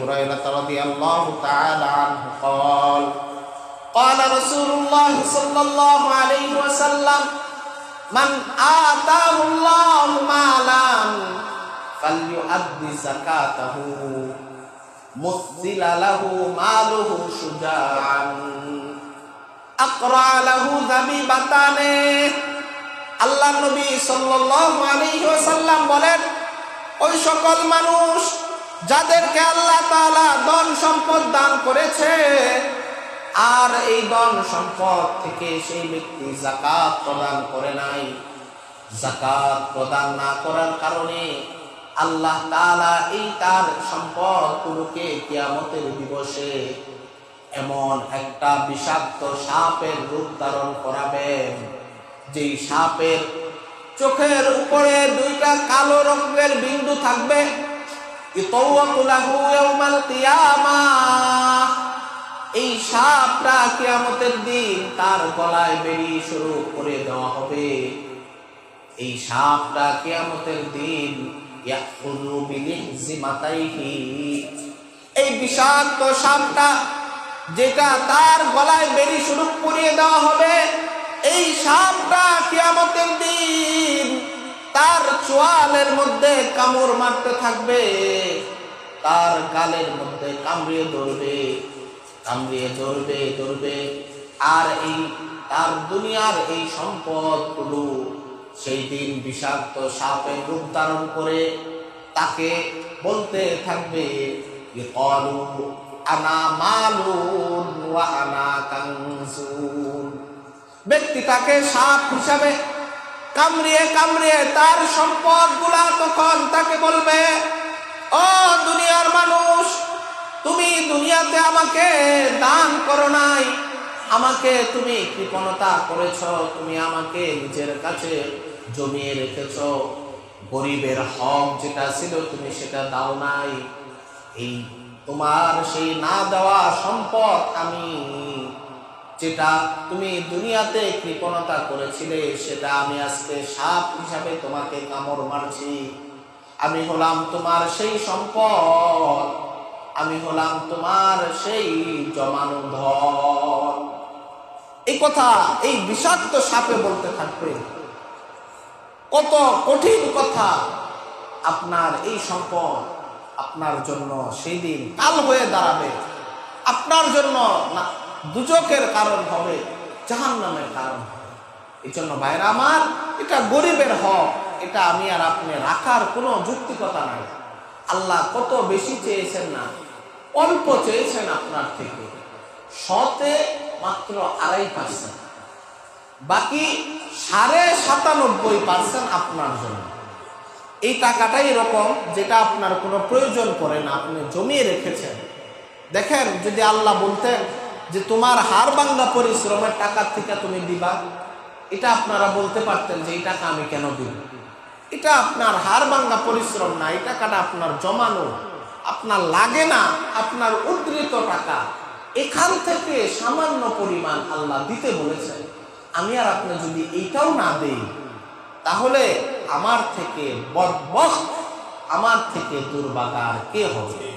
هريرة رضي الله تعالى عنه قال قال رسول الله صلى الله عليه وسلم من آتاه الله مالا فليؤد زكاته مثل له ماله شجاعا أقرأ له ذبيبتان আল্লাহ নবী সাল্লাল্লাহু আলাইহি ওয়াসাল্লাম বলেন, ওই সকল মানুষ যাদেরকে আল্লাহ তাআলা ধন সম্পদ দান করেছে আর এই ধন সম্পদ থেকে সেই ব্যক্তি যাকাত প্রদান করে নাই, যাকাত প্রদান না করার কারণে আল্লাহ তাআলা এই তার সম্পদগুলোকে কিয়ামতের দিবসে এমন একটা বিষাক্ত সাপের রূপ ধারণ করাবেন, যেই সাপের চোখের উপরে দুইটা কালো রঙের বিন্দু থাকবে। এই সাপটা কিয়ামতের দিন তার গলায় বেড়ি শুরু করে দেওয়া হবে। এই সাপটা কিয়ামতের দিন এই বিষাক্ত সাপটা যেটা তার গলায় বেড়ি শুরু করিয়ে দেওয়া হবে, এই সাপটা কিয়ামতের দিন তার চোয়ালের মধ্যে কামড় মারতে থাকবে, তার গালের মধ্যে কামড়িয়ে ধরবে, কামড়িয়ে ধরবে ধরবে, আর এই তার দুনিয়ার এই সম্পদগুলো সেই দিন বিষাক্ত সাপের রূপ ধারণ করে তাকে বলতে থাকবে, ক্বালু আনা মালুন ওয়া আনা কানজুন। ব্যক্তিটাকে সাপ হিসাবে কামড়িয়ে কামড়িয়ে তার সম্পদগুলা তখন তাকে বলবে, ও দুনিয়ার মানুষ, তুমি দুনিয়াতে আমাকে দান করো নাই, আমাকে তুমি কৃপণতা করেছ, তুমি আমাকে নিজের কাছে জমিয়ে রেখেছ, গরিবের হক যেটা ছিল তুমি সেটা দাও নাই, এই তোমার সেই না দেওয়া সম্পদ আমি যেটা তুমি দুনিয়াতে কৃপণতা করেছিলে সেটা আমি আজকে সাপ হিসাবে তোমাকে কামড় মারছি। আমি হলাম তোমার সেই সম্পদ, আমি হলাম তোমার সেই জমানো ধন। এই কথা এই বিষাক্ত সাপে বলতে থাকবে। কত কঠিন কথা! আপনার এই সম্পদ আপনার জন্য সেই দিন কাল হয়ে দাঁড়াবে, আপনার জন্য না দুজকের কারণ হবে, জাহান্নামের কারণ হবে। এই জন্য ভাইরা আমার, এটা গরিবের হক, এটা আমি আর আপনি রাখার কোনো যুক্তিকতা নাই। আল্লাহ কত বেশি চেয়েছেন না, অল্প চেয়েছেন আপনার থেকে, শতে মাত্র 2.5%, বাকি 97.5% আপনার জন্য। এই টাকাটাই এরকম যেটা আপনার কোনো প্রয়োজন পড়ে না, আপনি জমিয়ে রেখেছেন। দেখেন, যদি আল্লাহ বলতেন যে তোমার হাড় ভাঙা পরিশ্রমের টাকা থেকে তুমি দিবা, এটা আপনারা বলতে পারতেন যে এই টাকা আমি কেন দিব। এটা আপনার হাড় ভাঙা পরিশ্রম না, এই টাকাটা আপনার জমানো, আপনার লাগে না, আপনার উদ্ধৃত টাকা, এখান থেকে সামান্য পরিমাণ আল্লাহ দিতে বলেছেন। আমি আর আপনি যদি এইটাও না দেই, তাহলে আমার থেকে বদবখত, আমার থেকে দুর্ভাগা আর কে হবে?